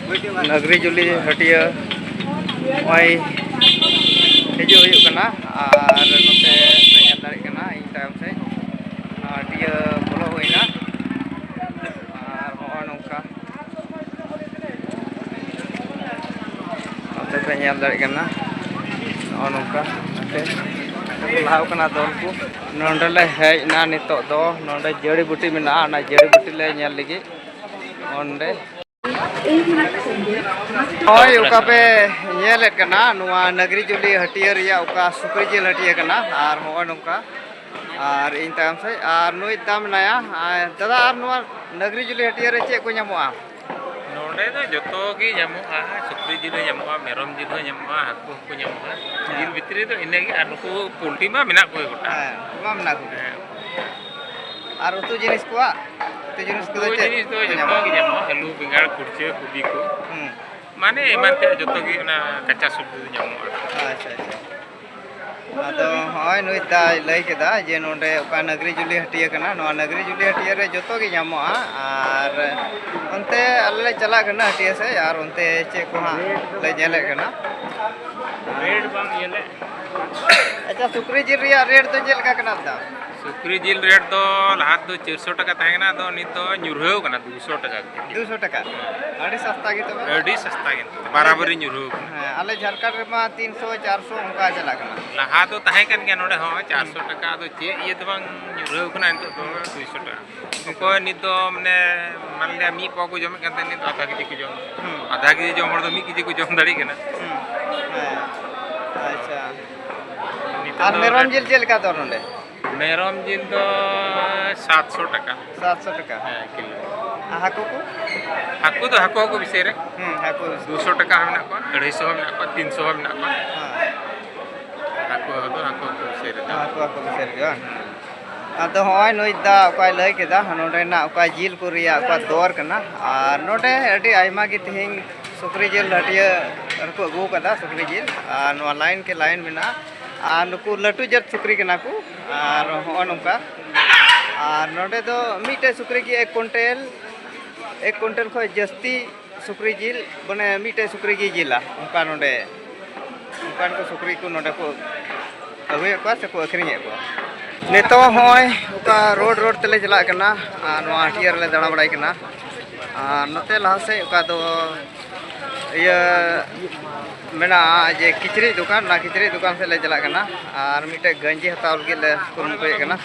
नगरी जुली हटिया ओय हिजू हुयुग कना और नोते पे ñel दाड़ी कना इन तायम से हटिया बोलो होइना और होय नोंका नोते पे ñel दाड़ी कना नोंका नोते लाव कना दल को नोंडे ले हेज ना नितो दो नोंडे जड़ी बूटी मेना ना जड़ी बूटी ले ñel लगी ओंडे ओय उका पे ñelet कना नुआ नगरी जुली हटिया रिया उका सुक्री जिल हटिया कना और होय नोंका और इन तायम से और नुई दाम नाया दादा और नुआ नगरी जुली हटिया रे चे को ñamoa नोंडे दो जतो गी ñamoa सुक्री जिल ñamoa मेरम जिल ñamoa हाकु को ñamoa जिल भितरी दो इने गी आर नुकु पोल्ट्री मा मेना को गोटा मा मेना को और उतु जिनिस को तो जिनिस को चे जिनिस दो जतो गी ñamoa आलू बेंगाड़ कुर्चे कुबी को माने एमानते जतो गी ना कच्चा सब्जी ñamoa अच्छा अच्छा आदो होय नुई दा लई केदा जे नोंडे उका नगरी जुली हटिया कना नोआ नगरी जुली हटिया रे जतो गी ñamoa और ओनते अल्ले चला कना हटिया से और ओनते चे को हा ले ñेले कना रेड बांग येले अच्छा सुक्री जिल रिया रेट तो जेल का कना दा सुक्री जिल रेट दो लाहात दो 400 टका ताहेना दो नित दो ᱧᱩᱨᱦᱟᱹᱣ कना 200 टका 200 टका अड़ी सस्ता गी तबे अड़ी सस्ता गे बराबरी ᱧᱩᱨᱦᱟᱹᱣ हां आले झारखंड रे मा 300 400 उनका चला कना लाहा दो ताहे कन गया नोडे हो 400 टका दो चे ये तो बांग ᱧᱩᱨᱦᱟᱹᱣ कना नित दो 200 टका को नित दो माने मान लिया मी पो को जम कते नित आधा केजी को जम आधा केजी जम हर दो मी केजी को जम दाड़ी कना अच्छा और मेरम जिल जेल का दो नोडे मेरम जिल दो 700 टका 700 टका किलो हाकू को हाकू तो हाकू को विषय रे हाकू 200 टका हमना को 250 हमना को 300 हमना को हाकू तो हाकू को विषय रे हाकू को विषय रे आदो होय नुई दा उका लई केदा नोडे ना उका जिल को रिया उका दौर कना और नोडे अडी आयमा गी तिहिं सुक्री जिल हटिया रको अगू कदा सुक्री जिल और नो लाइन के लाइन मेना और नुकु लटू जत सुक्री कना को और होय नोंका और नोडे दो मीटे सुक्री की 1 कुंटल खो जस्ती सुक्री जिल बने मीटे सुक्री की जिला उनका नोडे उनकान को सुक्री को नोडे को अगुए को से को अखरिंगे को नेतो होय उका रोड रोड तले चला कना नो हटिया रे दड़ा बड़ाई कना नते लहा से उका दो ये मेना जे किचरी दुकान ना किचरी दुकान से ले चला कना और मीटे गंजी हताव लगे ले कुरुम पे कना